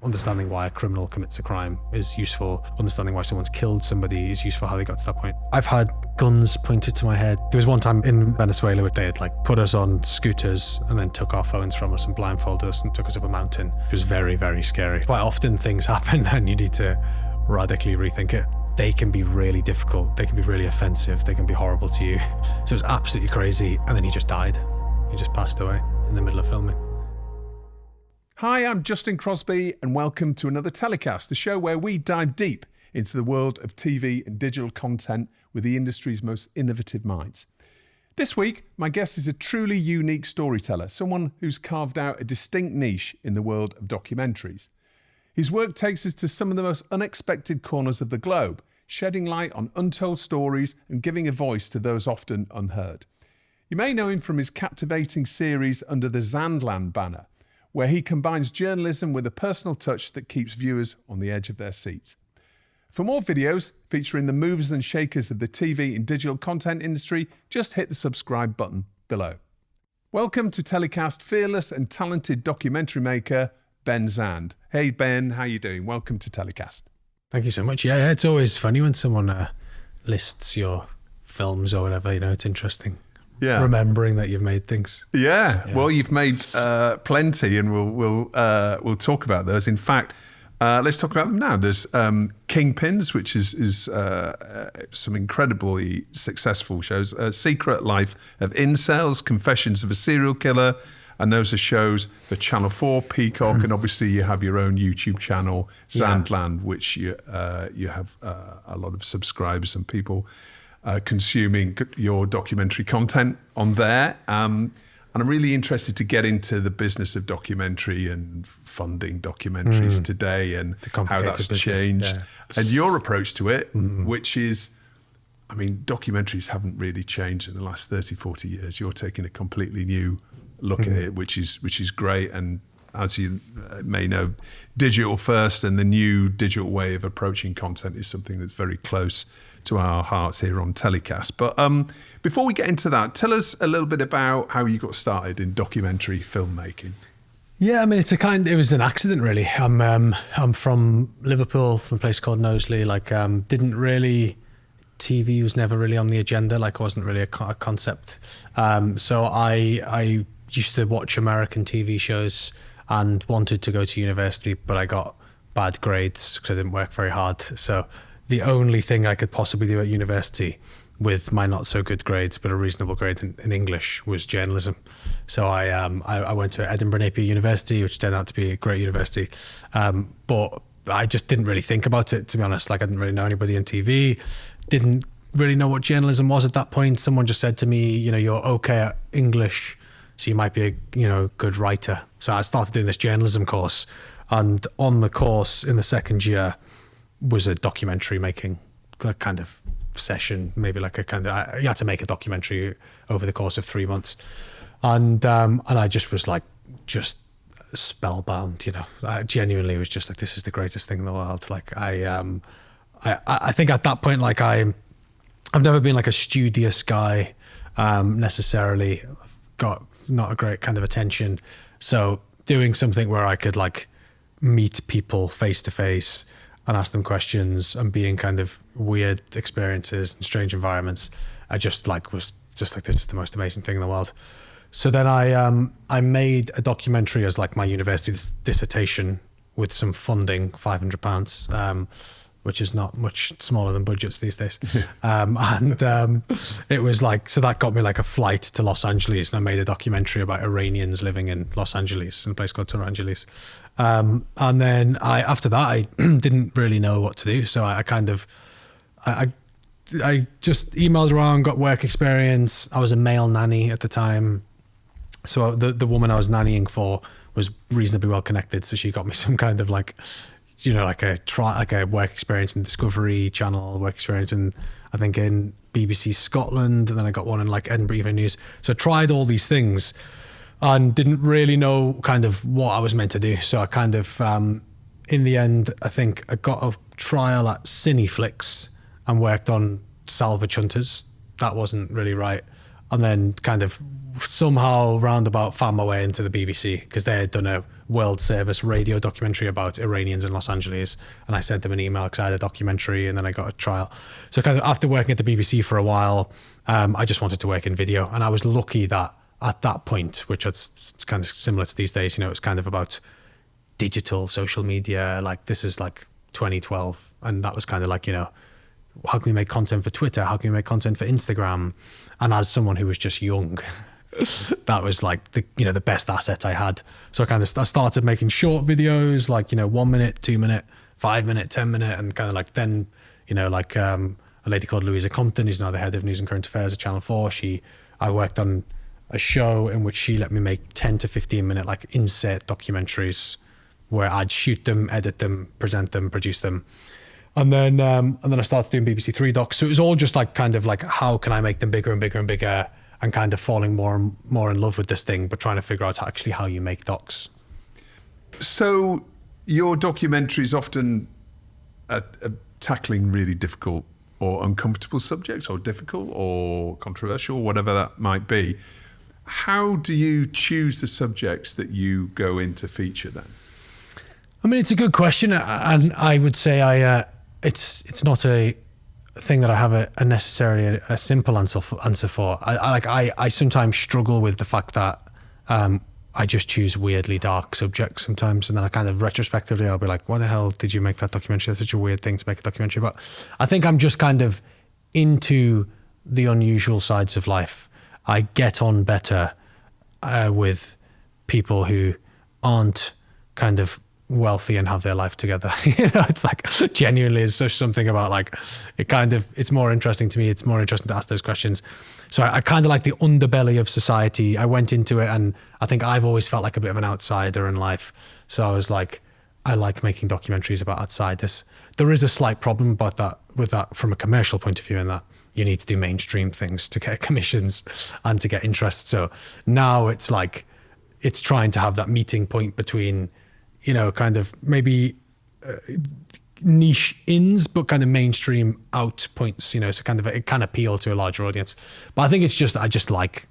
understanding why a criminal commits a crime is useful. Understanding why someone's killed somebody is useful, how they got to that point. I've had guns pointed to my head. There was one time in Venezuela where they had like put us on scooters and then took our phones from us and blindfolded us and took us up a mountain. It was very, very scary. Quite often things happen and you need to radically rethink it. They can be really difficult. They can be really offensive. They can be horrible to you. So it was absolutely crazy. And then he just died. He just passed away in the middle of filming. Hi, I'm Justin Crosby and welcome to another TellyCast, the show where we dive deep into the world of TV and digital content with the industry's most innovative minds. This week, my guest is a truly unique storyteller, someone who's carved out a distinct niche in the world of documentaries. His work takes us to some of the most unexpected corners of the globe, shedding light on untold stories and giving a voice to those often unheard. You may know him from his captivating series under the Zandland banner, where he combines journalism with a personal touch that keeps viewers on the edge of their seats. For more videos featuring the movers and shakers of the TV and digital content industry, just hit the subscribe button below. Welcome to TellyCast fearless and talented documentary maker, Ben Zand. Hey Ben, how you doing? Welcome to TellyCast. Thank you so much. Yeah, it's always funny when someone lists your films or whatever, it's interesting. Yeah, remembering that you've made things. Yeah. Well, you've made plenty, and we'll talk about those. In fact, let's talk about them now. There's Kingpins, which is some incredibly successful shows. Secret Life of Incels, Confessions of a Serial Killer, and those are shows for Channel 4, Peacock, and obviously you have your own YouTube channel, Zandland, which you have a lot of subscribers and people consuming your documentary content on there. And I'm really interested to get into the business of documentary and funding documentaries today and how that's changed. Yeah. And your approach to it, which is, documentaries haven't really changed in the last 30, 40 years. You're taking a completely new look at it, which is great. And as you may know, digital first and the new digital way of approaching content is something that's very close to our hearts here on TellyCast. But before we get into that, tell us a little bit about how you got started in documentary filmmaking. Yeah, it was an accident really. I'm from Liverpool, from a place called Knowsley. TV was never really on the agenda. It wasn't really a concept. So I used to watch American TV shows and wanted to go to university, but I got bad grades because I didn't work very hard. So the only thing I could possibly do at university with my not so good grades, but a reasonable grade in English, was journalism. So I went to Edinburgh Napier University, which turned out to be a great university. But I just didn't really think about it, to be honest. I didn't really know anybody in TV, didn't really know what journalism was at that point. Someone just said to me, you're okay at English, so you might be a good writer. So I started doing this journalism course, and on the course in the second year was a documentary making kind of session, maybe you had to make a documentary over the course of 3 months. And I just was just spellbound, I genuinely was just this is the greatest thing in the world. I think at that point, I've never been a studious guy, necessarily. I've got not a great kind of attention. So doing something where I could meet people face to face and ask them questions and be in kind of weird experiences and strange environments, I just was just this is the most amazing thing in the world. So then I made a documentary as my university dissertation with some funding, £500, which is not much smaller than budgets these days. It was so that got me a flight to Los Angeles, and I made a documentary about Iranians living in Los Angeles, in a place called Angeles. And then after that, I didn't really know what to do. So I just emailed around, got work experience. I was a male nanny at the time. So the woman I was nannying for was reasonably well connected. So she got me some kind of a work experience in Discovery Channel, work experience in, I think, in BBC Scotland, and then I got one in Edinburgh Evening News. So I tried all these things and didn't really know kind of what I was meant to do. So I kind of, in the end, I think I got a trial at Cineflix and worked on Salvage Hunters. That wasn't really right. and then kind of somehow roundabout found my way into the BBC because they had done a World Service radio documentary about Iranians in Los Angeles, and I sent them an email because I had a documentary, and then I got a trial. So kind of after working at the BBC for a while, I just wanted to work in video, and I was lucky that at that point, which it's kind of similar to these days, you know, it's kind of about digital social media, like this is like 2012, and that was kind of like, you know, how can we make content for Twitter, how can we make content for Instagram? And as someone who was just young, that was like the, you know, the best asset I had. So I started making short videos, like, you know, 1 minute, 2 minute, 5 minute, 10 minute, and kind of like then, you know, like a lady called Louisa Compton, who's now the head of news and current affairs at Channel 4. I worked on a show in which she let me make 10 to 15 minute like insert documentaries where I'd shoot them, edit them, present them, produce them. And then I started doing BBC Three docs. So it was all just like kind of like, how can I make them bigger and bigger and bigger, and kind of falling more and more in love with this thing, but trying to figure out actually how you make docs. So your documentaries often are tackling really difficult or uncomfortable subjects, or difficult or controversial, whatever that might be. How do you choose the subjects that you go in to feature then? I mean, it's a good question, and I would say it's not a thing that I have a necessarily a simple answer for. I sometimes struggle with the fact that I just choose weirdly dark subjects sometimes, and then I kind of retrospectively I'll be like, why the hell did you make that documentary? That's such a weird thing to make a documentary about. I think I'm just kind of into the unusual sides of life. I get on better with people who aren't kind of wealthy and have their life together. You know, it's like genuinely is such something about like it's more interesting to me. It's more interesting to ask those questions. So I kind of like the underbelly of society. I went into it, and I think I've always felt like a bit of an outsider in life. So I was like, I like making documentaries about outsiders. There is a slight problem about with that from a commercial point of view, in that you need to do mainstream things to get commissions and to get interest. So now it's like, it's trying to have that meeting point between, you know, kind of maybe niche ins, but kind of mainstream out points, you know, so kind of it can appeal to a larger audience. But I think it's just, I just like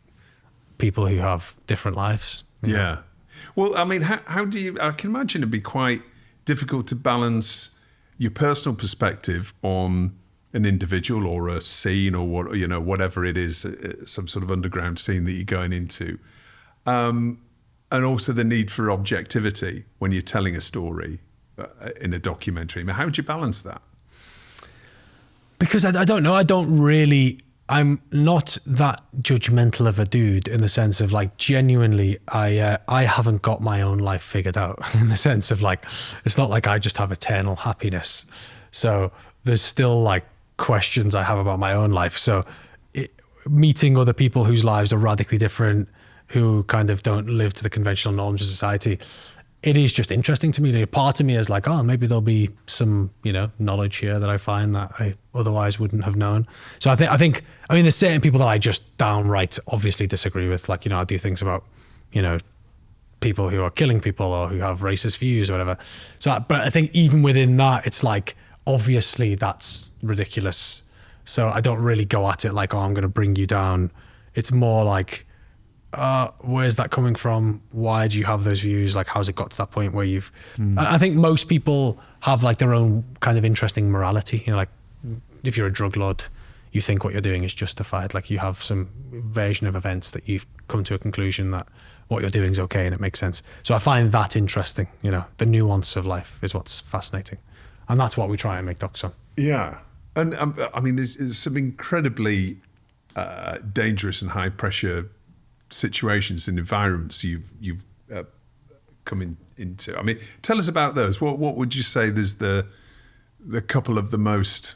people who have different lives. Yeah. Know? Well, I mean, how do you, I can imagine it'd be quite difficult to balance your personal perspective on an individual or a scene or what, you know, whatever it is, some sort of underground scene that you're going into. And also the need for objectivity when you're telling a story in a documentary. I mean, how would you balance that? Because I don't know. I'm not that judgmental of a dude in the sense of like, genuinely, I haven't got my own life figured out in the sense of like, it's not like I just have eternal happiness. So there's still like questions I have about my own life. So meeting other people whose lives are radically different, who kind of don't live to the conventional norms of society, it is just interesting to me. Part of me is like, oh, maybe there'll be some, you know, knowledge here that I find that I otherwise wouldn't have known. So I think, there's certain people that I just downright obviously disagree with. Like, you know, I do things about, you know, people who are killing people or who have racist views or whatever. So, but I think even within that, it's like, obviously that's ridiculous. So I don't really go at it like, oh, I'm going to bring you down. It's more like, where's that coming from? Why do you have those views? Like, how's it got to that point where you've... I think most people have like their own kind of interesting morality. You know, like if you're a drug lord, you think what you're doing is justified. Like you have some version of events that you've come to a conclusion that what you're doing is okay and it makes sense. So I find that interesting. You know, the nuance of life is what's fascinating. And that's what we try and make docs on. Yeah. And there's some incredibly dangerous and high pressure situations and environments you've come into. I mean, tell us about those. What would you say there's the couple of the most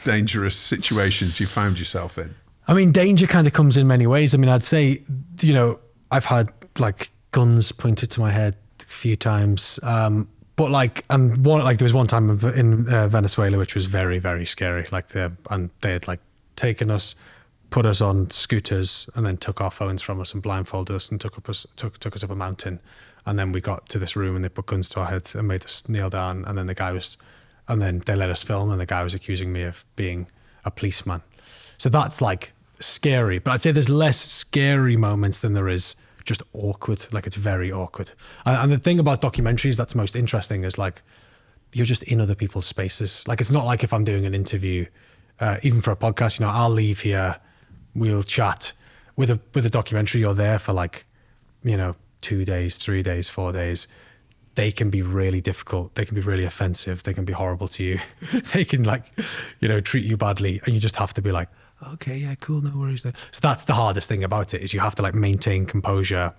dangerous situations you found yourself in? I mean, danger kind of comes in many ways. I mean, I'd say, you know, I've had like guns pointed to my head a few times. But like, and there was one time in Venezuela, which was very, very scary. Like they had like taken us, put us on scooters, and then took our phones from us and blindfolded us and took us up a mountain. And then we got to this room and they put guns to our head and made us kneel down. And then then they let us film, and the guy was accusing me of being a policeman. So that's like scary, but I'd say there's less scary moments than there is just awkward. Like it's very awkward. And the thing about documentaries that's most interesting is like you're just in other people's spaces. Like it's not like if I'm doing an interview, even for a podcast, you know, I'll leave here, we'll chat. With a documentary, you're there for like, you know, 2 days, 3 days, 4 days. They can be really difficult. They can be really offensive. They can be horrible to you. They can like, you know, treat you badly, and you just have to be like, okay, yeah, cool, no worries. So that's the hardest thing about it, is you have to like maintain composure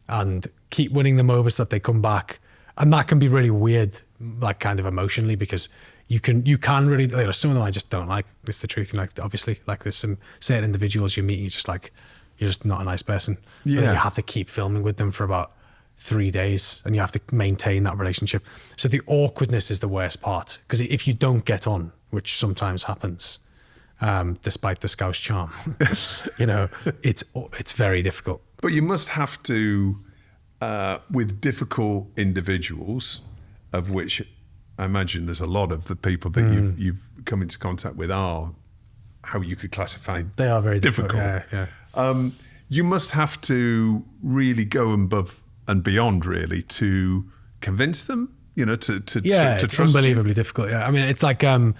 and keep winning them over so that they come back. And that can be really weird, like kind of emotionally, because you can really, you know, some of them I just don't like. It's the truth. And like, obviously, like there's some certain individuals you meet, you're just not a nice person. Yeah. But then you have to keep filming with them for about 3 days, and you have to maintain that relationship. So the awkwardness is the worst part, because if you don't get on, which sometimes happens, despite the Scouse charm, you know, it's very difficult. But you must have to, with difficult individuals, of which I imagine there's a lot of the people that you've come into contact with are how you could classify. They are very difficult. Yeah. You must have to really go above and beyond, really, to convince them, you know, to it's trust unbelievably you. difficult. Yeah, I mean, it's like, and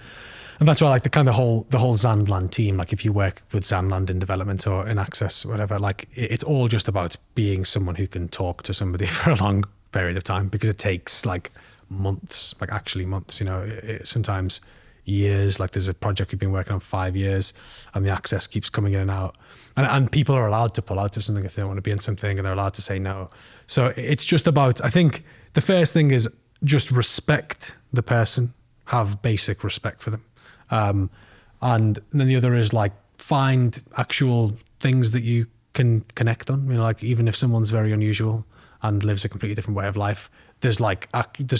that's why, like the whole Zandland team. Like, if you work with Zandland in development or in Access, whatever, like it's all just about being someone who can talk to somebody for a long period of time, because it takes like months, like actually months. You know, sometimes years. Like there's a project we've been working on 5 years, and the access keeps coming in and out. And people are allowed to pull out of something if they don't want to be in something, and they're allowed to say no. So it's just about, I think the first thing is just respect the person, have basic respect for them. And then the other is like find actual things that you can connect on. You know, like even if someone's very unusual and lives a completely different way of life, there's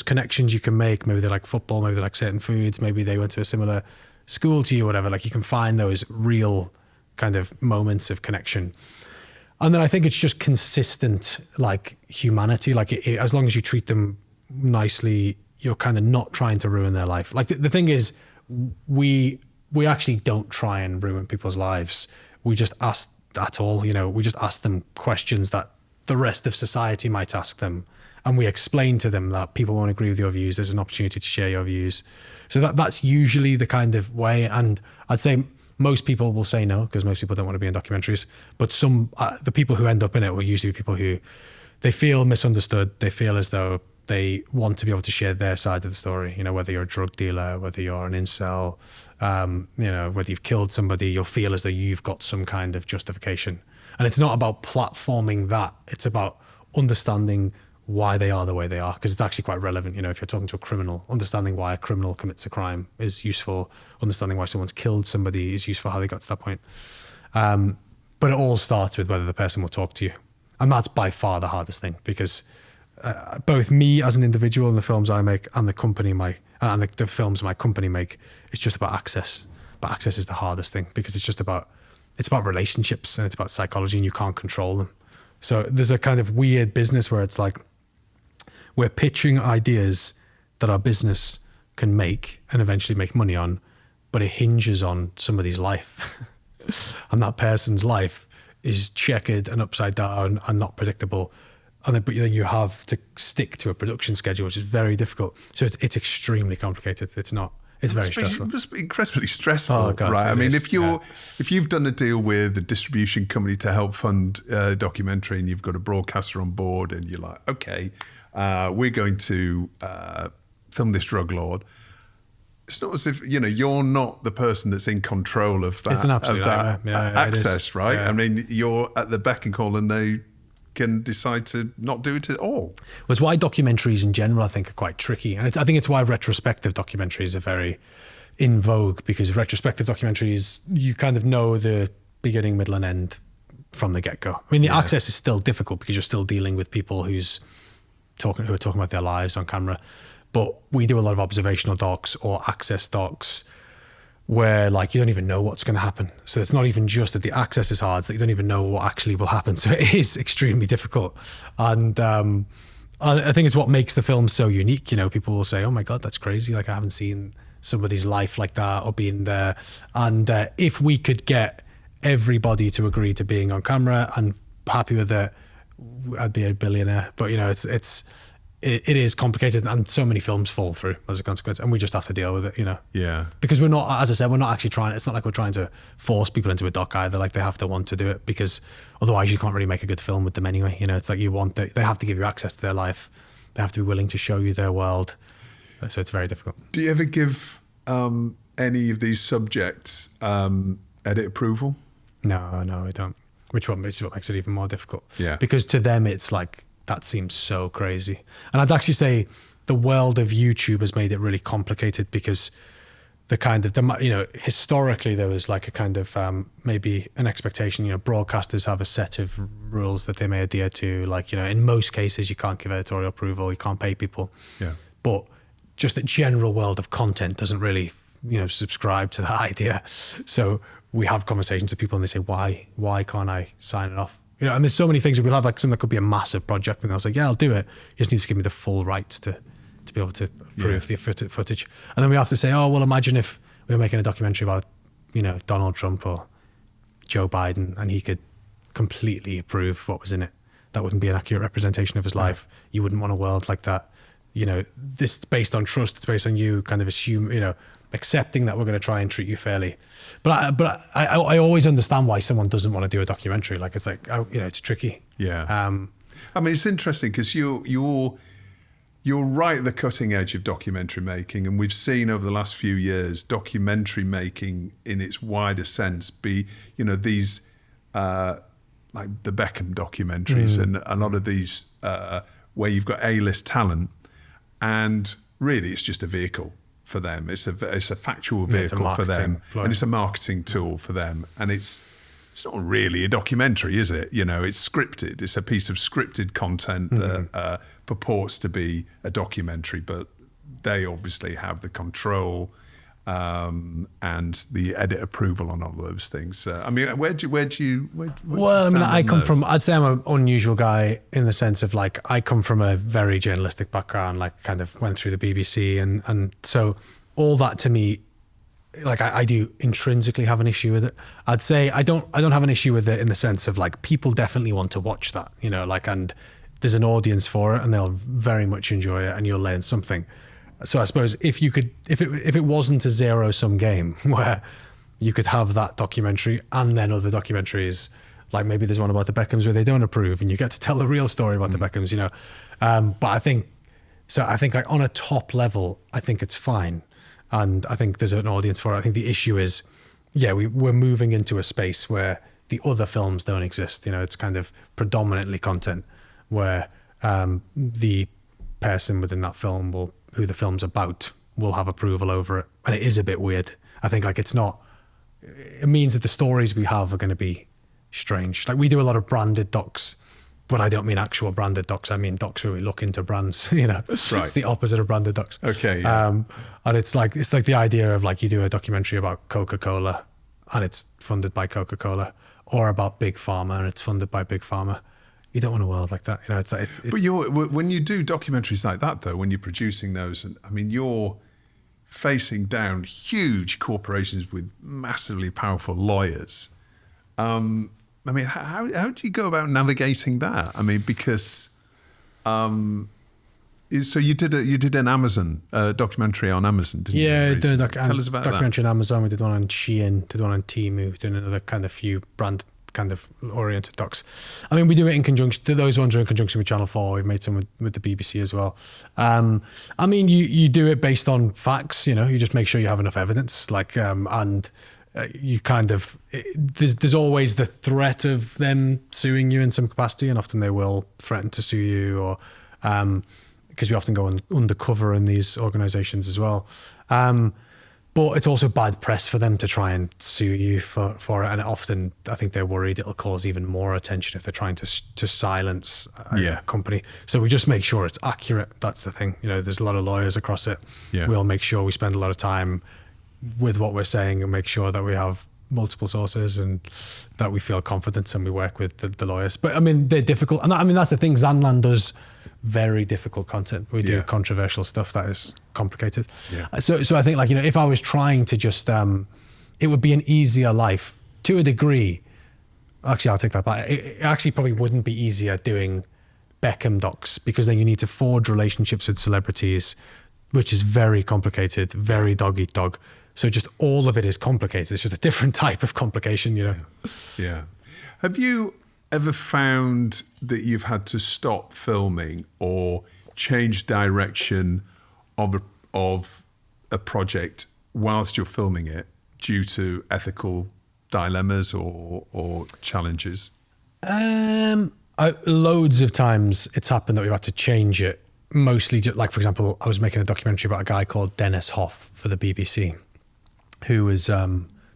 connections you can make. Maybe they like football, maybe they like certain foods, maybe they went to a similar school to you, whatever. Like you can find those real kind of moments of connection. And then I think it's just consistent, like humanity. Like as long as you treat them nicely, you're kind of not trying to ruin their life. Like the thing is, we actually don't try and ruin people's lives. We just ask at all, you know, we just ask them questions that the rest of society might ask them. And we explain to them that people won't agree with your views. There's an opportunity to share your views. So that's usually the kind of way. And I'd say most people will say no, because most people don't want to be in documentaries. But the people who end up in it will usually be people who they feel misunderstood. They feel as though they want to be able to share their side of the story. You know, whether you're a drug dealer, whether you're an incel, you know, whether you've killed somebody, you'll feel as though you've got some kind of justification. And it's not about platforming that. It's about understanding why they are the way they are, because it's actually quite relevant. You know, if you're talking to a criminal, understanding why a criminal commits a crime is useful. Understanding why someone's killed somebody is useful, how they got to that point. But it all starts with whether the person will talk to you. And that's by far the hardest thing, because both me as an individual and the films I make and the company the films my company make, it's just about access. But access is the hardest thing, because it's about relationships, and it's about psychology, and you can't control them. So there's a kind of weird business where it's like we're pitching ideas that our business can make and eventually make money on, but it hinges on somebody's life. And that person's life is checkered and upside down and not predictable. But then you have to stick to a production schedule, which is very difficult. So it's extremely complicated. It's very stressful. It must be incredibly stressful, Oh, God, right? I mean, is, if you've done a deal with a distribution company to help fund a documentary, and you've got a broadcaster on board, and you're like, okay, we're going to film this drug lord. It's not as if, you know, you're not the person that's in control of that, it's an absolute access, right? Yeah. I mean, you're at the beck and call, and they can decide to not do it at all. Well, it's why documentaries in general, I think, are quite tricky. And I think it's why retrospective documentaries are very in vogue, because retrospective documentaries, you kind of know the beginning, middle and end from the get-go. I mean, the access is still difficult because you're still dealing with people who are talking about their lives on camera. But we do a lot of observational docs or access docs where like you don't even know what's going to happen. So it's not even just that the access is hard, it's that you don't even know what actually will happen. So it is extremely difficult. And I think it's what makes the film so unique. You know, people will say, oh my God, that's crazy. Like I haven't seen somebody's life like that or been there. And if we could get everybody to agree to being on camera and happy with it, I'd be a billionaire. But it is complicated, and so many films fall through as a consequence, and we just have to deal with it, Yeah. because we're not, as I said, we're not actually trying, it's not like we're trying to force people into a doc either. Like, they have to want to do it, because otherwise you can't really make a good film with them anyway. It's like they have to give you access to their life, they have to be willing to show you their world, so it's very difficult. Do you ever give any of these subjects edit approval? No, I don't. Which is what makes it even more difficult. Yeah. Because to them, it's like, that seems so crazy. And I'd actually say the world of YouTube has made it really complicated, because historically there was like a kind of maybe an expectation, broadcasters have a set of rules that they may adhere to. Like, in most cases you can't give editorial approval, you can't pay people. Yeah. But just the general world of content doesn't really, subscribe to that idea. So we have conversations with people and they say, why can't I sign it off? And there's so many things. We'll have like something that could be a massive project, and they'll say, yeah, I'll do it. You just need to give me the full rights to be able to approve the footage. And then we have to say, oh, well, imagine if we were making a documentary about, Donald Trump or Joe Biden, and he could completely approve what was in it. That wouldn't be an accurate representation of his life. You wouldn't want a world like that. This is based on trust. It's based on you kind of accepting that we're going to try and treat you fairly. But I always understand why someone doesn't want to do a documentary. Like, it's like, it's tricky. Yeah. I mean, it's interesting because you're right at the cutting edge of documentary making, and we've seen over the last few years documentary making in its wider sense be, these like the Beckham documentaries and a lot of these where you've got A-list talent, and really it's just a vehicle for them. It's a factual vehicle for them, and it's a marketing tool for them. And it's not really a documentary, is it? It's scripted. It's a piece of scripted content that purports to be a documentary, but they obviously have the control and the edit approval on all those things. I mean, where do you well, I mean, I'd say I'm an unusual guy in the sense of, like, I come from a very journalistic background, like kind of went through the BBC, and so all that to me, like, I do intrinsically have an issue with it. I'd say I don't have an issue with it in the sense of, like, people definitely want to watch that, and there's an audience for it, and they'll very much enjoy it, and you'll learn something. So I suppose if it wasn't a zero-sum game where you could have that documentary and then other documentaries, like maybe there's one about the Beckhams where they don't approve and you get to tell the real story about the Beckhams, but I think like on a top level, I think it's fine. And I think there's an audience for it. I think the issue is, we're moving into a space where the other films don't exist. It's kind of predominantly content where the person within that film who the film's about will have approval over it. And it is a bit weird. I think, like, it means that the stories we have are going to be strange. Like, we do a lot of branded docs, but I don't mean actual branded docs. I mean docs where we look into brands, Right. It's the opposite of branded docs. Okay. Yeah. And it's like the idea of, like, you do a documentary about Coca-Cola and it's funded by Coca-Cola, or about Big Pharma and it's funded by Big Pharma. You don't want a world like that, It's but when you do documentaries like that, though, when you're producing those, I mean, you're facing down huge corporations with massively powerful lawyers. I mean, how do you go about navigating that? I mean, because so you did an Amazon documentary on Amazon, didn't you? Yeah, Tell us about that. Documentary on Amazon. We did one on Shein, did one on Temu, did another kind of few brand kind of oriented docs. I mean, we do it in conjunction. Those ones are in conjunction with Channel 4. We've made some with the BBC as well. I mean, you do it based on facts. You just make sure you have enough evidence. Like, and you kind of there's always the threat of them suing you in some capacity, and often they will threaten to sue you, or because we often go undercover in these organisations as well. But it's also bad press for them to try and sue you for it. And often I think they're worried it'll cause even more attention if they're trying to silence a company. So we just make sure it's accurate. That's the thing. There's a lot of lawyers across it. Yeah. We'll make sure we spend a lot of time with what we're saying and make sure that we have multiple sources and that we feel confident, and we work with the lawyers. But I mean, they're difficult. And I mean, that's the thing. Zandland does very difficult content. We do controversial stuff that is complicated. Yeah. So I think, like, if I was trying to just, it would be an easier life to a degree, actually, I'll take that back. It actually probably wouldn't be easier doing Beckham docs, because then you need to forge relationships with celebrities, which is very complicated, very dog eat dog. So just all of it is complicated. It's just a different type of complication, you know? Yeah. Have you ever found that you've had to stop filming or change direction of a project whilst you're filming it due to ethical dilemmas or challenges? Loads of times it's happened that we've had to change it. Mostly, like, for example, I was making a documentary about a guy called Dennis Hoff for the BBC, who was,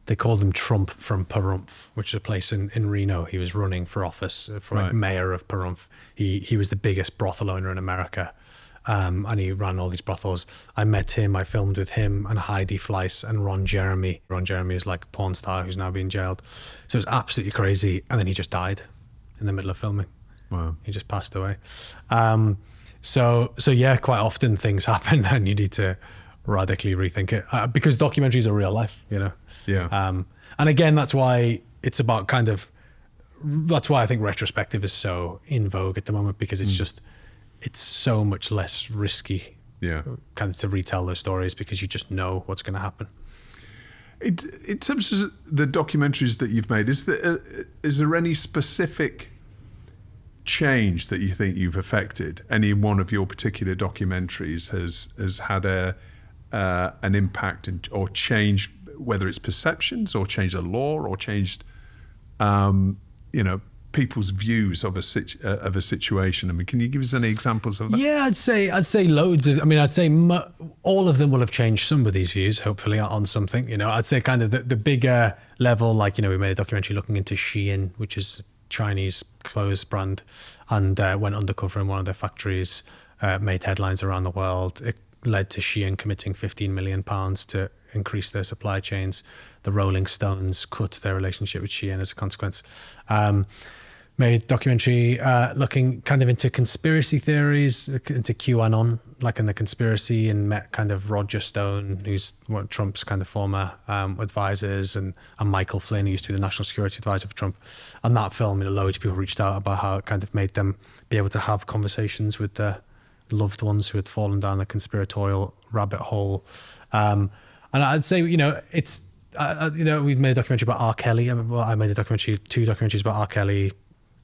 they called him Trump from Pahrump, which is a place in Reno. He was running for office for like mayor of Pahrump. He was the biggest brothel owner in America. And he ran all these brothels. I met him, I filmed with him and Heidi Fleiss and Ron Jeremy. Ron Jeremy is like a porn star who's now being jailed. So it was absolutely crazy. And then he just died in the middle of filming. Wow. He just passed away. So yeah, quite often things happen and you need to radically rethink it, because documentaries are real life, you know? Yeah. And again, that's why it's about that's why I think retrospective is so in vogue at the moment, because it's so much less risky kind of to retell those stories, because you just know what's going to happen. In terms of the documentaries that you've made, is there any specific change that you think you've affected? Any one of your particular documentaries has had an impact or changed, whether it's perceptions or changed a law or changed, people's views of a situation? I mean, can you give us any examples of that? Yeah, I'd say loads of. I mean, I'd say all of them will have changed somebody's views, hopefully, on something. You know, I'd say kind of the bigger level, like, you know, we made a documentary looking into Shein, which is a Chinese clothes brand, and went undercover in one of their factories, made headlines around the world. It led to Shein committing £15 million to increase their supply chains. The Rolling Stones cut their relationship with Shein as a consequence. Made a documentary looking kind of into conspiracy theories, into QAnon, like in the conspiracy, and met kind of Roger Stone, who's one of Trump's kind of former advisors, and Michael Flynn, who used to be the national security advisor for Trump. And that film, loads of people reached out about how it kind of made them be able to have conversations with their loved ones who had fallen down the conspiratorial rabbit hole. And I'd say, it's, we've made a documentary about R. Kelly. I made two documentaries about R. Kelly,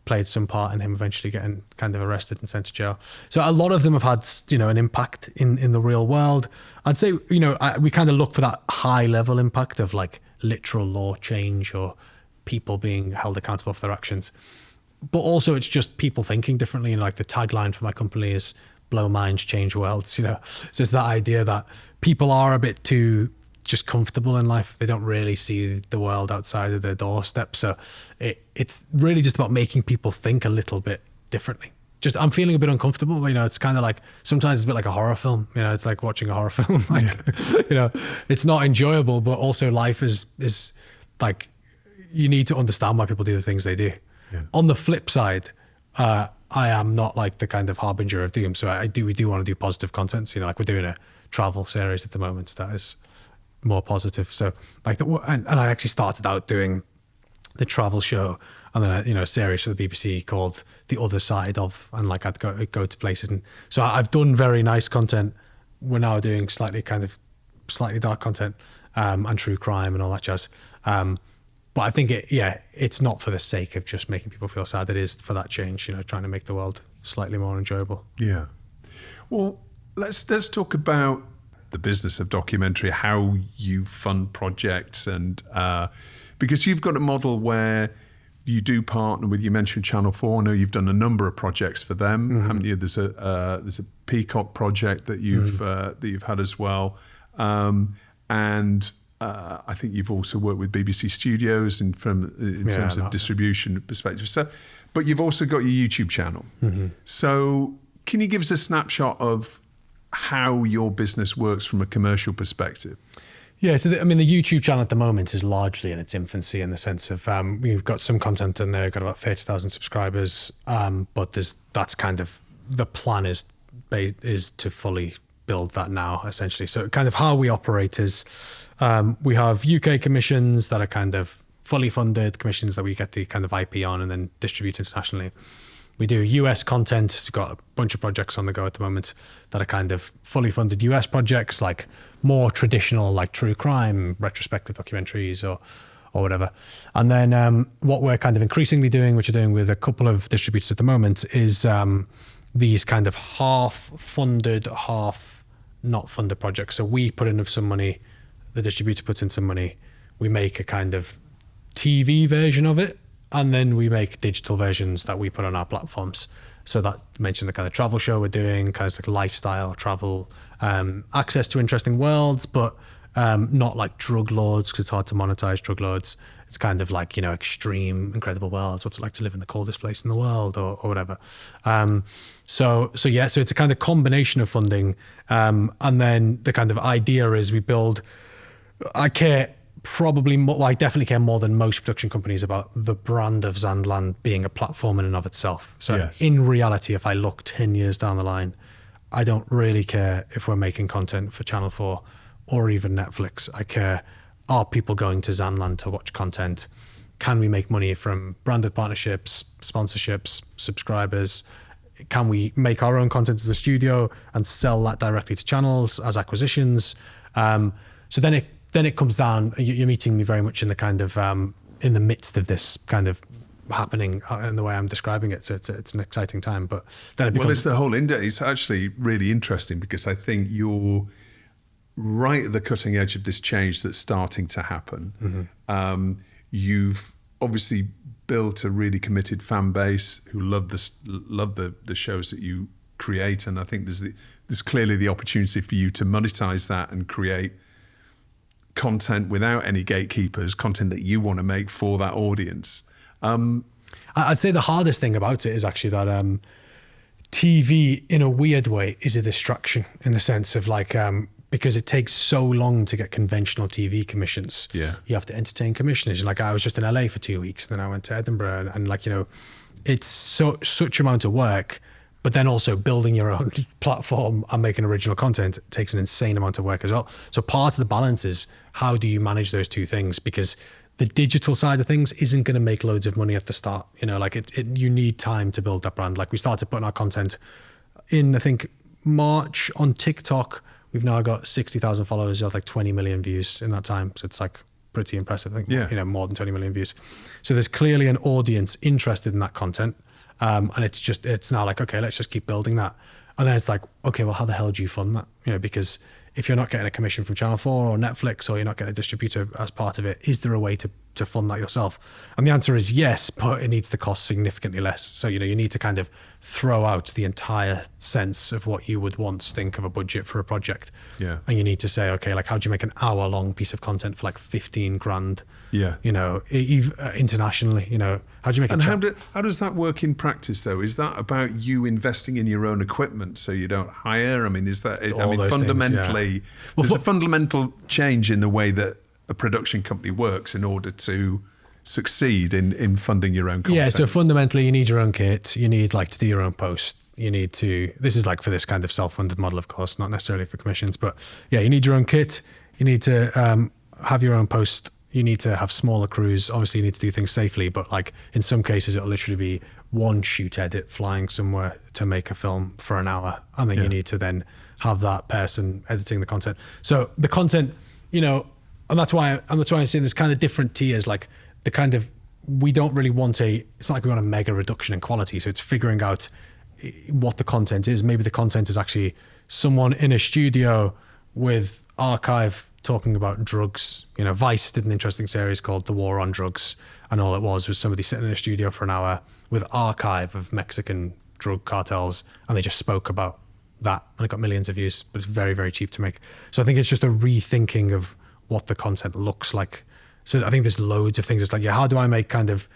played some part in him eventually getting kind of arrested and sent to jail. So a lot of them have had, an impact in the real world. I'd say, we kind of look for that high level impact of like literal law change or people being held accountable for their actions. But also it's just people thinking differently. And like the tagline for my company is blow minds, change worlds, So it's that idea that people are a bit too just comfortable in life. They don't really see the world outside of their doorstep. So it's really just about making people think a little bit differently. Just, I'm feeling a bit uncomfortable. It's kind of like, sometimes it's a bit like a horror film. It's like watching a horror film. It's not enjoyable, but also life is like, you need to understand why people do the things they do. Yeah. On the flip side, I am not like the kind of harbinger of doom. So we do want to do positive content. Like we're doing a travel series at the moment that is more positive. So like, and I actually started out doing the travel show, and then a series for the BBC called The Other Side of, and like I'd go to places, and so I've done very nice content. We're now doing slightly dark content, and true crime and all that jazz. But I think it's not for the sake of just making people feel sad. It is for that change, trying to make the world slightly more enjoyable. Yeah. Well, let's talk about the business of documentary, how you fund projects, and because you've got a model where you do partner with, you mentioned Channel 4. I know you've done a number of projects for them, haven't you? There's a Peacock project that you've had as well, and I think you've also worked with BBC Studios in terms of distribution perspective. So, but you've also got your YouTube channel. So, can you give us a snapshot of how your business works from a commercial perspective? Yeah, so the YouTube channel at the moment is largely in its infancy, in the sense of we've got some content in there, got about 30,000 subscribers, but that's kind of the plan is to fully build that now, essentially. So kind of how we operate is we have UK commissions that are kind of fully funded commissions that we get the kind of IP on and then distribute internationally. We do US content. We've got a bunch of projects on the go at the moment that are kind of fully funded US projects, like more traditional, like true crime, retrospective documentaries or whatever. And then what we're kind of increasingly doing, which we're doing with a couple of distributors at the moment, is these kind of half funded, half not funded projects. So we put in some money, the distributor puts in some money, we make a kind of TV version of it, and then we make digital versions that we put on our platforms. So that mentioned the kind of travel show we're doing, kind of like lifestyle travel, access to interesting worlds, but not like drug lords, because it's hard to monetize drug lords. It's kind of like, extreme, incredible worlds. What's it like to live in the coldest place in the world or whatever. So it's a kind of combination of funding. And then the kind of idea is we build, I definitely care more than most production companies about the brand of Zandland being a platform in and of itself. So yes. In reality, if I look 10 years down the line, I don't really care if we're making content for Channel 4 or even Netflix. I care, are people going to Zandland to watch content? Can we make money from branded partnerships, sponsorships, subscribers? Can we make our own content as a studio and sell that directly to channels as acquisitions? So then it comes down, you're meeting me very much in the kind of, in the midst of this kind of happening in the way I'm describing it. So it's an exciting time, but then it becomes... Well, it's the whole industry. It's actually really interesting because I think you're right at the cutting edge of this change that's starting to happen. Mm-hmm. You've obviously built a really committed fan base who love the shows that you create, and I think there's clearly the opportunity for you to monetize that and create content without any gatekeepers, content that you want to make for that audience. I'd say the hardest thing about it is actually that TV, in a weird way, is a distraction in the sense of like, because it takes so long to get conventional TV commissions. Yeah. You have to entertain commissioners. Like I was just in LA for 2 weeks, then I went to Edinburgh, and like, it's such amount of work. But then also building your own platform and making original content takes an insane amount of work as well. So part of the balance is how do you manage those two things? Because the digital side of things isn't going to make loads of money at the start. You need time to build that brand. Like we started putting our content in, I think, March on TikTok. We've now got 60,000 followers, like 20 million views in that time. So it's like pretty impressive. I think, more than 20 million views. So there's clearly an audience interested in that content. And it's now like, okay, let's just keep building that. And then it's like, okay, well, how the hell do you fund that? Because if you're not getting a commission from Channel 4 or Netflix, or you're not getting a distributor as part of it, is there a way to fund that yourself? And the answer is yes, but it needs to cost significantly less. So, you need to kind of throw out the entire sense of what you would once think of a budget for a project. Yeah. And you need to say, okay, like how do you make an hour-long piece of content for like 15 grand? Yeah. Internationally, how do you make it? And how does that work in practice though? Is that about you investing in your own equipment so you don't hire? I mean, fundamentally, there's a fundamental change in the way that a production company works in order to succeed in funding your own content. Yeah, so fundamentally you need your own kit, you need like to do your own post, this is like for this kind of self-funded model, of course, not necessarily for commissions, but yeah, you need your own kit, you need to have your own post, you need to have smaller crews, obviously you need to do things safely, but like in some cases it'll literally be one shoot edit flying somewhere to make a film for an hour, and then you need to then have that person editing the content. So the content, and that's why I'm saying there's kind of different tiers, like the kind of, we don't really want it's not like we want a mega reduction in quality. So it's figuring out what the content is. Maybe the content is actually someone in a studio with archive talking about drugs. Vice did an interesting series called The War on Drugs. And all it was somebody sitting in a studio for an hour with archive of Mexican drug cartels. And they just spoke about that. And it got millions of views, but it's very, very cheap to make. So I think it's just a rethinking of what the content looks like. So I think there's loads of things. It's like, how do I make kind of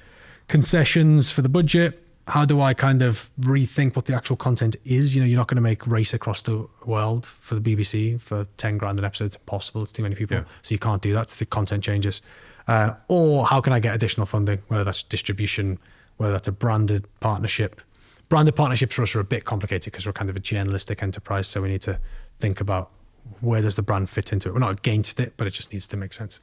concessions for the budget? How do I kind of rethink what the actual content is? You're not going to make Race Across the World for the BBC for 10 grand an episode. It's impossible. It's too many people. Yeah. So you can't do that. The content changes. Or how can I get additional funding, whether that's distribution, whether that's a branded partnership. Branded partnerships for us are a bit complicated because we're kind of a journalistic enterprise. So we need to think about where does the brand fit into it? We're not against it, but it just needs to make sense.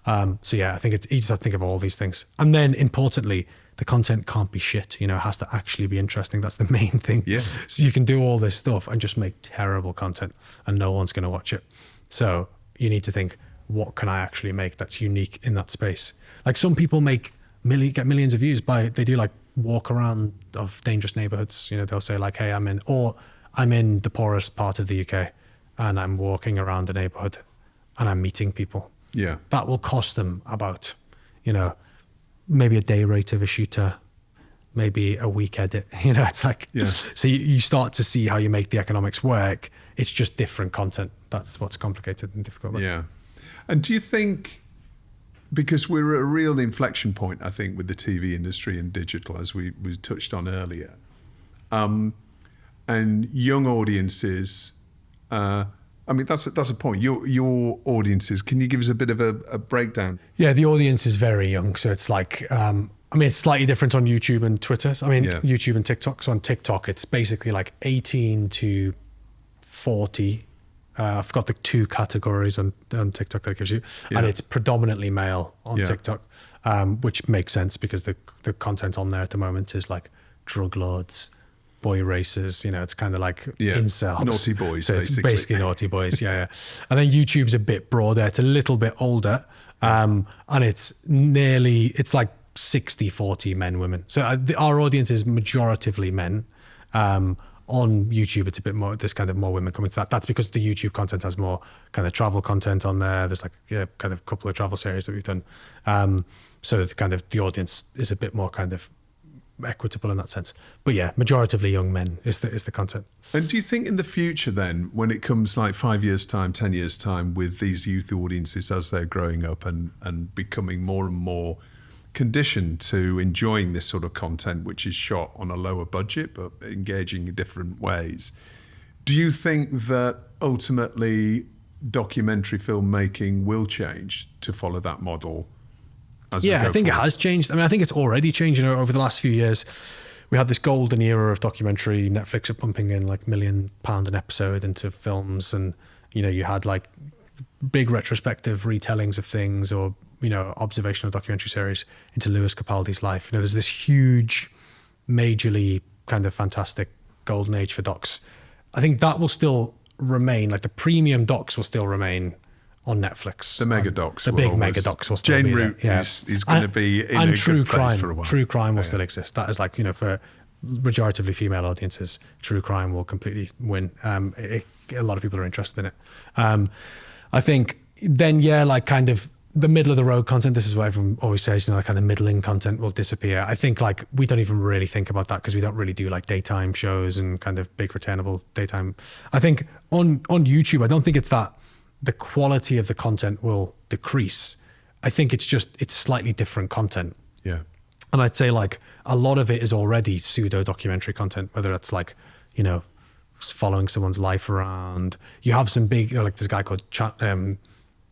So yeah, I think you just have to think of all these things. And then importantly, the content can't be shit. You know, it has to actually be interesting. That's the main thing. Yeah. So you can do all this stuff and just make terrible content and no one's going to watch it. So you need to think, what can I actually make that's unique in that space? Like some people get millions of views they do like walk around of dangerous neighborhoods. You know, they'll say like, hey, I'm in the poorest part of the UK and I'm walking around a neighborhood and I'm meeting people. Yeah. That will cost them about, you know, maybe a day rate of a shooter, maybe a week edit. You know, it's like, yeah. So you start to see how you make the economics work. It's just different content. That's what's complicated and difficult. Yeah. And do you think, because we're at a real inflection point, I think, with the TV industry and digital, as we touched on earlier, and young audiences, I mean, that's a point. Your audiences, can you give us a bit of a breakdown? Yeah, the audience is very young. So it's like, I mean, it's slightly different on YouTube and Twitter. I mean, YouTube and TikTok. So on TikTok, it's basically like 18 to 40. I've got the 2 categories on TikTok that it gives you. Yeah. And it's predominantly male on TikTok, which makes sense because the content on there at the moment is like drug lords, boy racers, you know, it's kind of like incels. Naughty boys, so basically. It's basically naughty boys, yeah. And then YouTube's a bit broader, it's a little bit older, and it's like 60-40 men, women. So our audience is majoritively men. On YouTube, it's a bit more, there's kind of more women coming to that. That's because the YouTube content has more kind of travel content on there. There's like kind of a couple of travel series that we've done. So it's kind of the audience is a bit more kind of equitable in that sense. But yeah, majoritively young men is the content. And do you think in the future then, when it comes like 5 years time, 10 years time, with these youth audiences as they're growing up and becoming more and more conditioned to enjoying this sort of content, which is shot on a lower budget but engaging in different ways, do you think that ultimately documentary filmmaking will change to follow that model? Yeah, I think it has changed. I mean, I think it's already changed. You know, over the last few years, we had this golden era of documentary. Netflix are pumping in like £1 million an episode into films, and you know, you had like big retrospective retellings of things, or you know, observational documentary series into Lewis Capaldi's life. You know, there's this huge, majorly kind of fantastic golden age for docs. I think that will still remain. Like the premium docs will still remain on Netflix. The mega docs. The big mega docs will still be there. Yeah. is going to be in a good place for a while. True crime will still exist. That is like, you know, for majoritively female audiences, true crime will completely win. A lot of people are interested in it. I think then, like kind of the middle of the road content, this is what everyone always says, you know, like kind of middling content will disappear. I think like we don't even really think about that because we don't really do like daytime shows and kind of big returnable daytime. I think on YouTube, I don't think it's that the quality of the content will decrease. I think it's slightly different content. Yeah. And I'd say like a lot of it is already pseudo documentary content, whether it's like, you know, following someone's life around. You have some big, like there's a guy called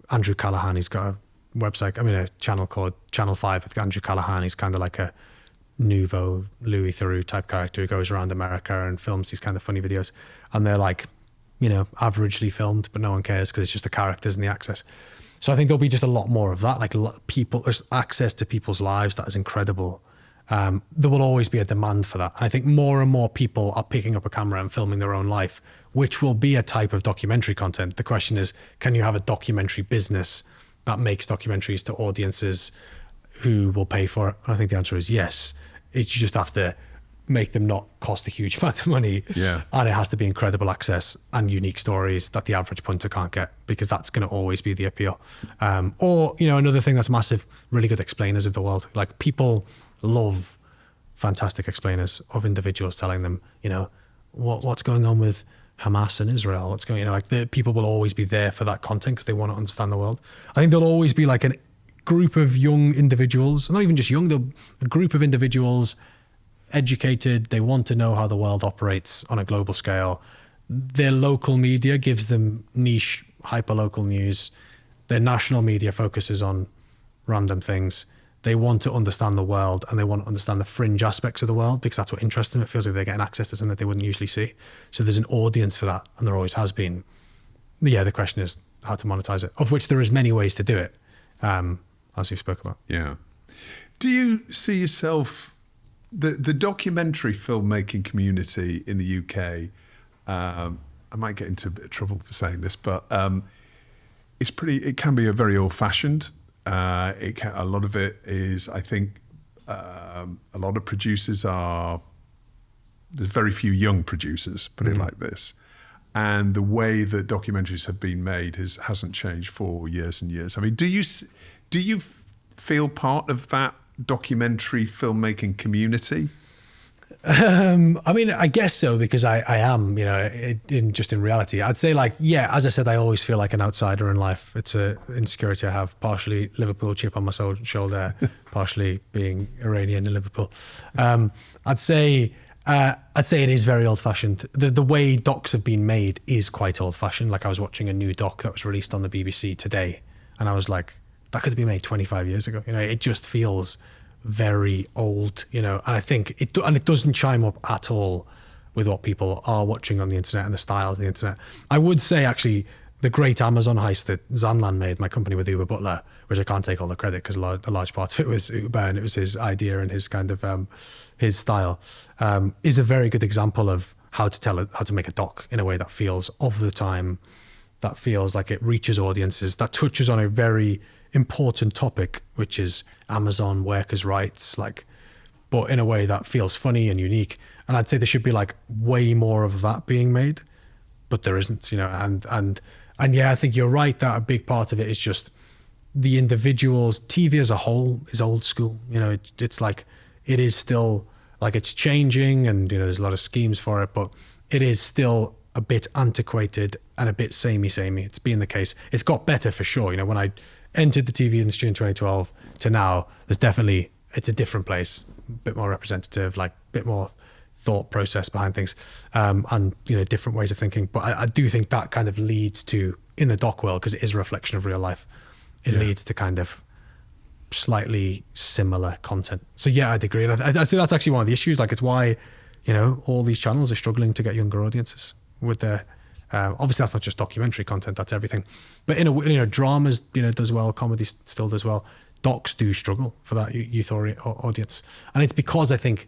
Andrew Callahan. He's got a website, a channel called Channel 5 with Andrew Callahan. He's kind of like a nouveau Louis Theroux type character who goes around America and films these kind of funny videos. And they're like, you know, averagely filmed, but no one cares because it's just the characters and the access. So I think there'll be just a lot more of that. Like a lot of people, there's access to people's lives that is incredible. There will always be a demand for that. And I think more and more people are picking up a camera and filming their own life, which will be a type of documentary content. The question is, can you have a documentary business that makes documentaries to audiences who will pay for it? And I think the answer is yes. You just have to make them not cost a huge amount of money. Yeah. And it has to be incredible access and unique stories that the average punter can't get, because that's going to always be the appeal. Or, you know, another thing that's massive, really good explainers of the world. Like people love fantastic explainers of individuals telling them, you know, what's going on with Hamas and Israel, what's going, you know, like the people will always be there for that content because they want to understand the world. I think there'll always be like a group of young individuals, not even just young, a group of individuals educated, they want to know how the world operates on a global scale. Their local media gives them niche, hyper-local news. Their national media focuses on random things. They want to understand the world, and they want to understand the fringe aspects of the world because that's what interests them. It feels like they're getting access to something that they wouldn't usually see. So there's an audience for that, and there always has been. yeah, the question is how to monetize it, of which there is many ways to do it, as you spoke about. Yeah. Do you see yourself, the documentary filmmaking community in the UK, I might get into a bit of trouble for saying this, but it can be a very old-fashioned. A lot of it is, I think, a lot of producers there's very few young producers, put it like this. And the way that documentaries have been made hasn't changed for years and years. I mean, do you feel part of that documentary filmmaking community? I mean, I guess so, because I am, in reality. I'd say, like, yeah, as I said, I always feel like an outsider in life. It's an insecurity I have, partially Liverpool chip on my shoulder, partially being Iranian in Liverpool. I'd say it is very old-fashioned. The way docs have been made is quite old-fashioned. Like, I was watching a new doc that was released on the BBC today, and I was like, that could have been made 25 years ago. It just feels very old, and I think it doesn't chime up at all with what people are watching on the internet and the styles of the internet. I would say, actually, the great Amazon heist that Zandland made, my company with Uber Butler, which I can't take all the credit because a large part of it was Uber and it was his idea and his kind of his style, is a very good example of how to make a doc in a way that feels of the time, that feels like it reaches audiences, that touches on a very important topic, which is Amazon workers' rights, but in a way that feels funny and unique. And I'd say there should be like way more of that being made, but there isn't, and yeah, I think you're right that a big part of it is just the individuals. TV as a whole is old school. It's like, it is still like, it's changing, and there's a lot of schemes for it, but it is still a bit antiquated and a bit samey. It's been the case. It's got better for sure. When I entered the TV industry in 2012 to now, it's a different place, a bit more representative, like a bit more thought process behind things, and different ways of thinking. But I do think that kind of leads to, in the doc world, because it is a reflection of real life, it leads to kind of slightly similar content. So yeah, I'd agree. And I'd say that's actually one of the issues. Like, it's why all these channels are struggling to get younger audiences with their obviously that's not just documentary content, that's everything, but dramas does well, comedy still does well, docs do struggle for that youth audience. And it's because I think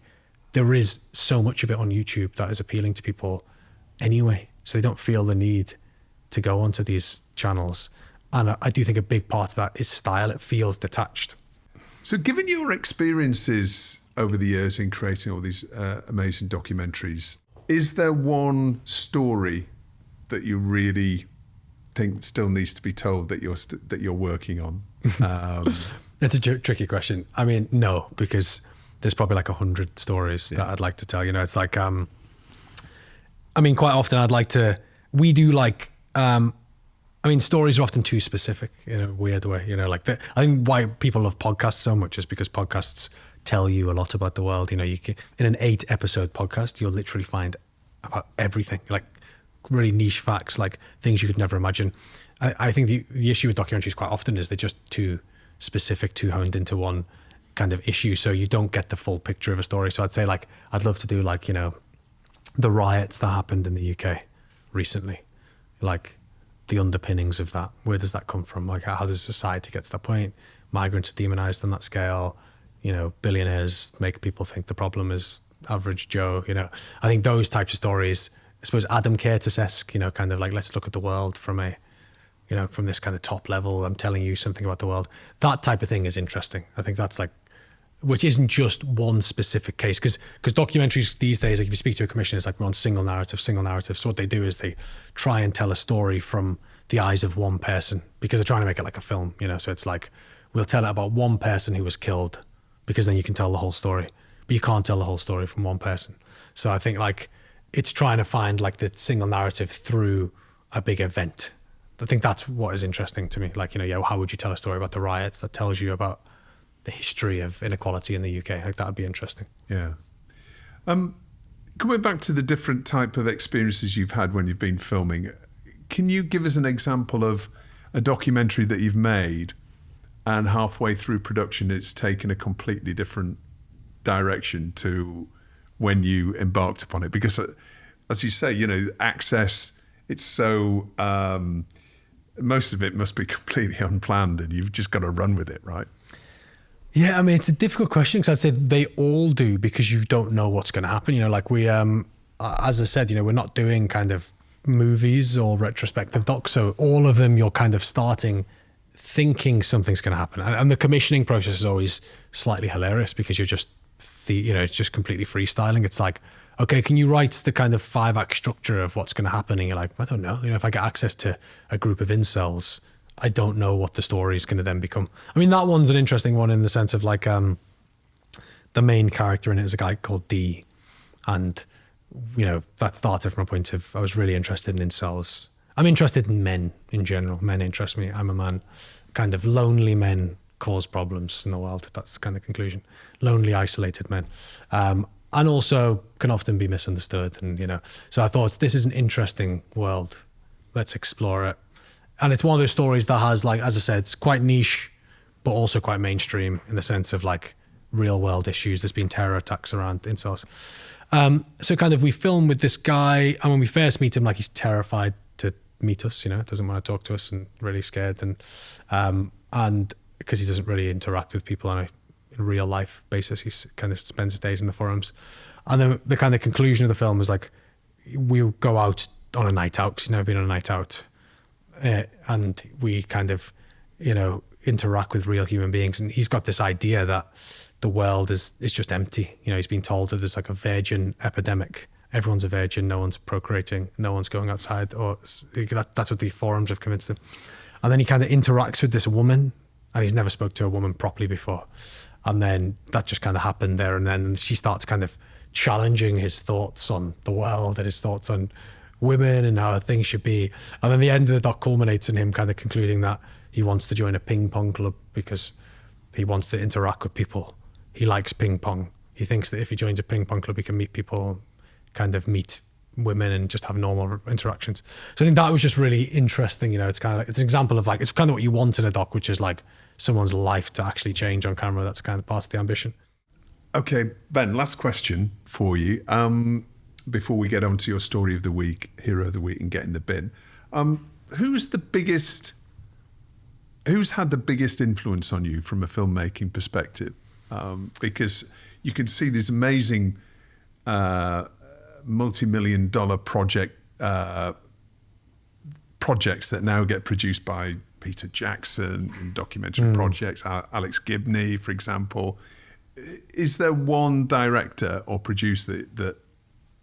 there is so much of it on YouTube that is appealing to people anyway, so they don't feel the need to go onto these channels. And I do think a big part of that is style. It feels detached. So given your experiences over the years in creating all these amazing documentaries, is there one story that you really think still needs to be told that you're working on? That's a tricky question. I mean, no, because there's probably like 100 stories that I'd like to tell. It's like, I mean, quite often I'd like to. We do like. I mean, stories are often too specific in a weird way. I think why people love podcasts so much is because podcasts tell you a lot about the world. You can, in an 8-episode podcast, you'll literally find about everything, like really niche facts, like things you could never imagine. I think the issue with documentaries quite often is they're just too specific, too honed into one kind of issue, so you don't get the full picture of a story. So I'd say, like, I'd love to do like, the riots that happened in the UK recently, like the underpinnings of that. Where does that come from? Like, how does society get to that point? Migrants are demonized on that scale. Billionaires make people think the problem is average Joe. I think those types of stories, I suppose Adam Curtis-esque, kind of like, let's look at the world from from this kind of top level, I'm telling you something about the world. That type of thing is interesting. I think that's like, which isn't just one specific case, because documentaries these days, like if you speak to a commissioner, it's like we're on single narrative. So what they do is they try and tell a story from the eyes of one person, because they're trying to make it like a film, so it's like, we'll tell it about one person who was killed, because then you can tell the whole story, but you can't tell the whole story from one person. So I think like it's trying to find like the single narrative through a big event. I think that's what is interesting to me. Like, how would you tell a story about the riots that tells you about the history of inequality in the UK? Like, that would be interesting. Yeah. Coming back to the different type of experiences you've had when you've been filming, can you give us an example of a documentary that you've made and halfway through production it's taken a completely different direction to when you embarked upon it? Because as you say, access it's so most of it must be completely unplanned, and you've just got to run with it, right? Yeah, I mean, it's a difficult question because I'd say they all do, because you don't know what's going to happen. You know, like we, as I said, you know, we're not doing kind of movies or retrospective docs. So all of them, you're kind of starting thinking something's going to happen. And the commissioning process is always slightly hilarious because you're just, you know, it's just completely freestyling. It's like, okay, can you write the kind of 5-act structure of what's going to happen? And you're like, I don't know. You know, if I get access to a group of incels, I don't know what the story is going to then become. I mean, that one's an interesting one in the sense of like the main character in it is a guy called D. And, you know, that started from a point of, I was really interested in incels. I'm interested in men in general. Men interest me. I'm a man. Kind of lonely men cause problems in the world. That's kind of conclusion. Lonely, isolated men. And also can often be misunderstood. And, you know, so I thought this is an interesting world. Let's explore it. And it's one of those stories that has, like, as I said, it's quite niche, but also quite mainstream in the sense of like real world issues. There's been terror attacks around incels. So kind of we film with this guy, and when we first meet him, like he's terrified to meet us, you know, doesn't want to talk to us and really scared. And because he doesn't really interact with people on a real life basis, he kind of spends his days in the forums. And then the kind of conclusion of the film is like, we go out on a night out, because he's never been on a night out. And we kind of, you know, interact with real human beings. And he's got this idea that the world is just empty. You know, he's been told that there's like a virgin epidemic. Everyone's a virgin. No one's procreating. No one's going outside. Or that's what the forums have convinced him. And then he kind of interacts with this woman, and he's never spoke to a woman properly before. And then that just kind of happened there. And then she starts kind of challenging his thoughts on the world and his thoughts on women and how things should be. And then the end of the doc culminates in him kind of concluding that he wants to join a ping pong club because he wants to interact with people. He likes ping pong. He thinks that if he joins a ping pong club, he can meet people, kind of meet women and just have normal interactions. So I think that was just really interesting. You know, it's kind of like, it's an example of like, it's kind of what you want in a doc, which is like someone's life to actually change on camera. That's kind of part of the ambition. Okay, Ben, last question for you. Before we get on to your story of the week, hero of the week, and get in the bin, who's had the biggest influence on you from a filmmaking perspective? Because you can see these amazing multi-million-dollar projects that now get produced by Peter Jackson and documentary projects, Alex Gibney, for example. Is there one director or producer that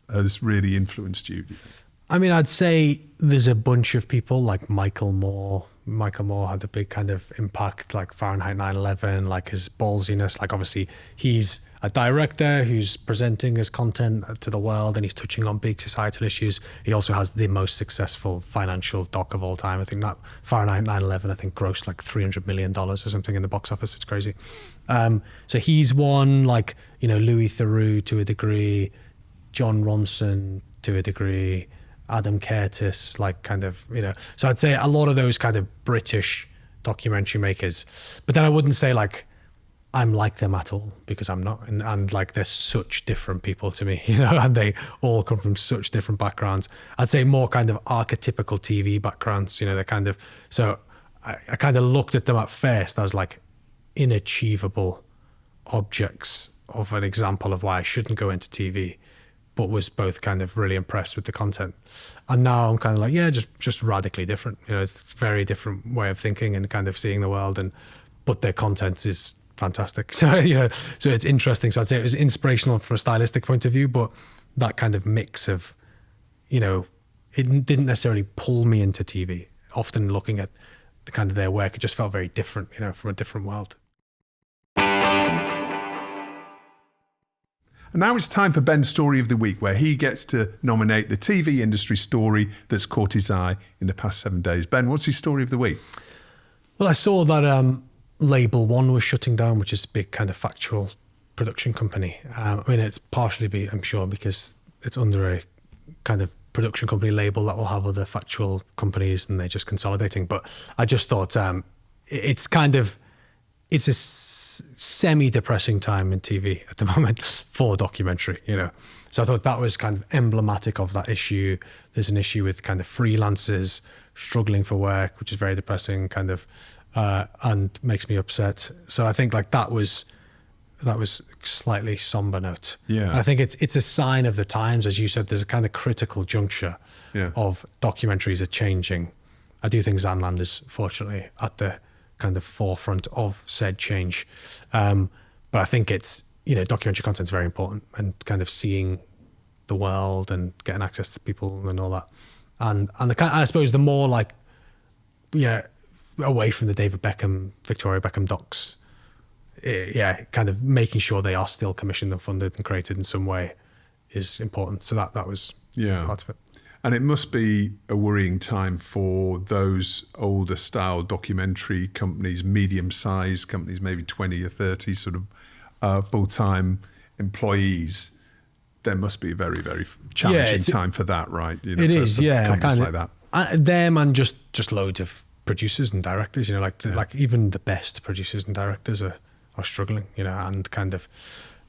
has really influenced you? I mean, I'd say there's a bunch of people like Michael Moore. Michael Moore had a big kind of impact, like Fahrenheit 9/11, like his ballsiness. Like obviously he's a director who's presenting his content to the world and he's touching on big societal issues. He also has the most successful financial doc of all time. I think that Fahrenheit 9/11, I think grossed like $300 million or something in the box office. It's crazy. So he's one, like, you know, Louis Theroux to a degree, John Ronson to a degree, Adam Curtis, like kind of, you know. So I'd say a lot of those kind of British documentary makers. But then I wouldn't say like I'm like them at all, because I'm not. And like they're such different people to me, you know, and they all come from such different backgrounds. I'd say more kind of archetypical TV backgrounds, you know, they're kind of, so I kind of looked at them at first as like inachievable objects of an example of why I shouldn't go into TV, but was both kind of really impressed with the content. And now I'm kind of like, yeah, just radically different. You know, it's a very different way of thinking and kind of seeing the world, but their content is fantastic. So, you know, so it's interesting. So I'd say it was inspirational from a stylistic point of view, but that kind of mix of, you know, it didn't necessarily pull me into TV. Often looking at the kind of their work, it just felt very different, you know, from a different world. And now it's time for Ben's Story of the Week, where he gets to nominate the TV industry story that's caught his eye in the past 7 days. Ben, what's his story of the week? Well, I saw that Label One was shutting down, which is a big kind of factual production company. I mean, it's partially, I'm sure, because it's under a kind of production company label that will have other factual companies and they're just consolidating. But I just thought it's kind of it's a semi-depressing time in TV at the moment for documentary, you know. So I thought that was kind of emblematic of that issue. There's an issue with kind of freelancers struggling for work, which is very depressing, kind of, and makes me upset. So I think like that was slightly somber note. Yeah. And I think it's a sign of the times, as you said. There's a kind of critical juncture of documentaries are changing. I do think Zandland is fortunately at the kind of forefront of said change. But I think it's, you know, documentary content is very important, and kind of seeing the world and getting access to people and all that. And the kind, I suppose the more like, away from the David Beckham, Victoria Beckham docs, kind of making sure they are still commissioned and funded and created in some way is important. So that was part of it. And it must be a worrying time for those older style documentary companies, medium-sized companies, maybe 20 or 30 sort of full-time employees. There must be a very, very challenging time for that, right? You know, it is, companies like that. Them and just loads of producers and directors, you know, like even the best producers and directors are struggling, you know, and kind of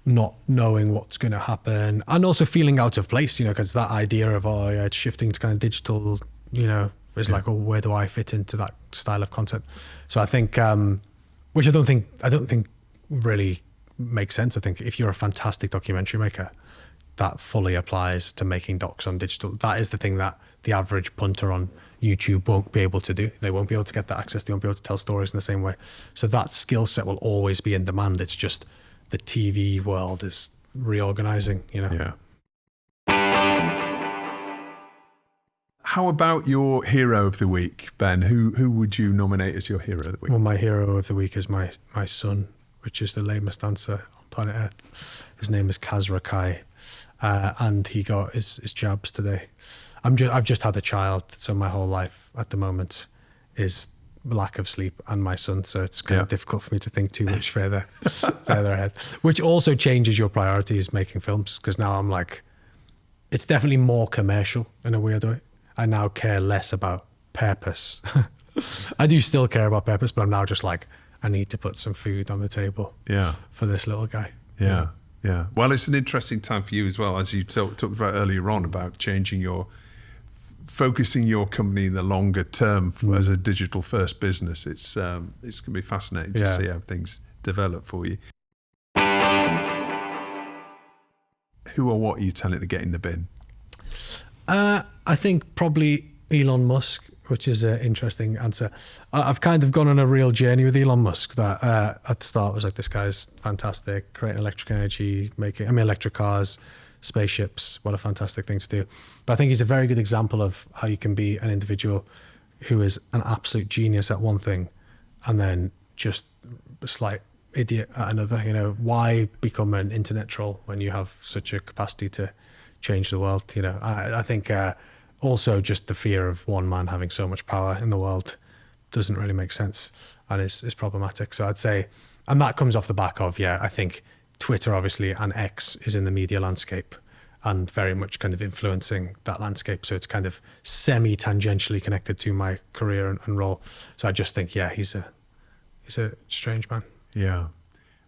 not knowing what's going to happen, and also feeling out of place, you know, because that idea of it's shifting to kind of digital, you know, is like, where do I fit into that style of content? So I think, which I don't think really makes sense. I think if you're a fantastic documentary maker, that fully applies to making docs on digital. That is the thing that the average punter on YouTube won't be able to do. They won't be able to get that access. They won't be able to tell stories in the same way. So that skill set will always be in demand. It's just the TV world is reorganizing, you know. Yeah. How about your hero of the week, Ben? Who would you nominate as your hero of the week? Well, my hero of the week is my son, which is the lamest answer on planet Earth. His name is Kazra Kai, and he got his jabs today. I've just had a child, so my whole life at the moment is lack of sleep and my son, so it's kind of difficult for me to think too much further ahead, which also changes your priorities making films, because now I'm like, it's definitely more commercial in a weird way. I now care less about purpose. I do still care about purpose, but I'm now just like, I need to put some food on the table for this little guy. Yeah. Well, it's an interesting time for you as well, as you talked about earlier on, about focusing your company in the longer term as a digital first business. It's going to be fascinating to see how things develop for you. Who or what are you telling to get in the bin? I think probably Elon Musk, which is an interesting answer. I've kind of gone on a real journey with Elon Musk that at the start was like, this guy's fantastic, creating electric energy, electric cars, spaceships, what a fantastic thing to do. But I think he's a very good example of how you can be an individual who is an absolute genius at one thing and then just a slight idiot at another. You know, why become an internet troll when you have such a capacity to change the world? You know, I think also just the fear of one man having so much power in the world doesn't really make sense and is problematic. So I'd say, and that comes off the back of, I think Twitter obviously and X is in the media landscape and very much kind of influencing that landscape. So it's kind of semi-tangentially connected to my career and role. So I just think, he's a strange man. Yeah.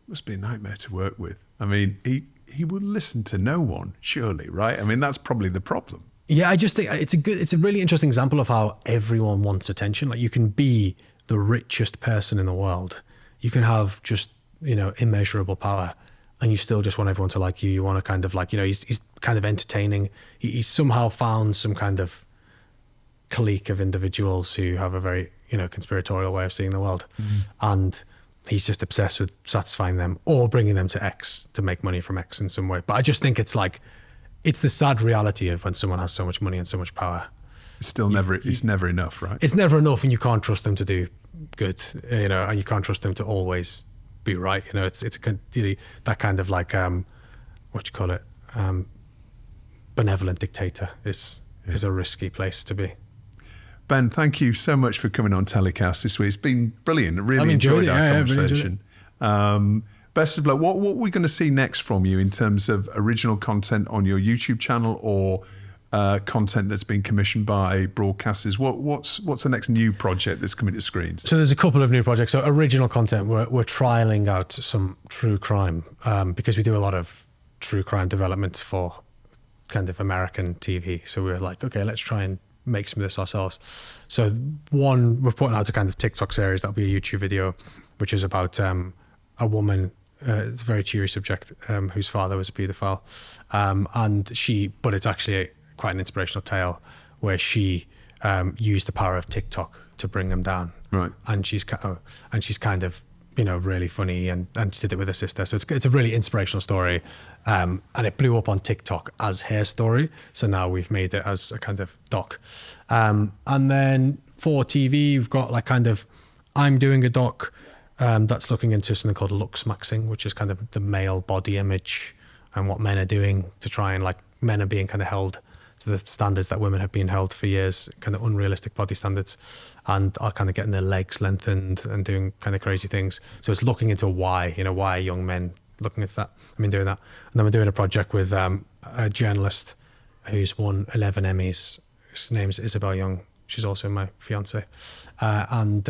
Must be a nightmare to work with. I mean, he would listen to no one, surely, right? I mean, that's probably the problem. Yeah, I just think it's a really interesting example of how everyone wants attention. Like, you can be the richest person in the world. You can have just, you know, immeasurable power, and you still just want everyone to like you. You want to kind of like, you know, he's kind of entertaining. He's somehow found some kind of clique of individuals who have a very, you know, conspiratorial way of seeing the world. And he's just obsessed with satisfying them or bringing them to X to make money from X in some way. But I just think it's like, it's the sad reality of when someone has so much money and so much power. It's still it's never enough, right? It's never enough, and you can't trust them to do good, you know, and you can't trust them to always be right. You know, it's that kind of like, benevolent dictator is a risky place to be. Ben, thank you so much for coming on TellyCast this week. It's been brilliant. I really enjoyed our conversation. Best of luck. What are we going to see next from you in terms of original content on your YouTube channel or content that's been commissioned by broadcasters. What's the next new project that's coming to screens? So there's a couple of new projects. So original content, we're trialing out some true crime because we do a lot of true crime development for kind of American TV. So we were like, okay, let's try and make some of this ourselves. So one, we're putting out a kind of TikTok series that'll be a YouTube video, which is about a woman. It's a very cheery subject, whose father was a paedophile, but it's actually quite an inspirational tale where she used the power of TikTok to bring him down. Right. And she's kind of, you know, really funny and she did it with her sister. So it's a really inspirational story. And it blew up on TikTok as her story. So now we've made it as a kind of doc. And then for TV, we've got like kind of, I'm doing a doc that's looking into something called looks maxing, which is kind of the male body image and what men are doing to try and, like, men are being kind of held to the standards that women have been held for years, kind of unrealistic body standards, and are kind of getting their legs lengthened and doing kind of crazy things. So it's looking into why are young men looking into that? Doing that. And then we're doing a project with a journalist who's won 11 Emmys. His name's Isabel Young. She's also my fiance. And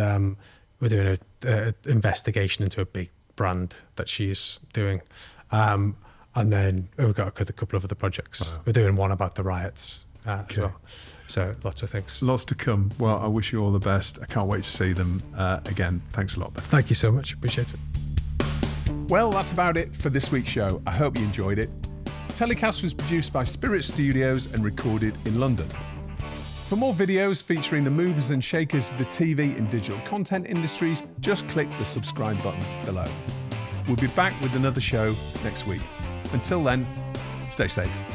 we're doing an investigation into a big brand that she's doing. And then we've got a couple of other projects. Wow. We're doing one about the riots as well. So lots of things. Lots to come. Well, I wish you all the best. I can't wait to see them again. Thanks a lot, Ben. Thank you so much. Appreciate it. Well, that's about it for this week's show. I hope you enjoyed it. TellyCast was produced by Spirit Studios and recorded in London. For more videos featuring the movers and shakers of the TV and digital content industries, just click the subscribe button below. We'll be back with another show next week. Until then, stay safe.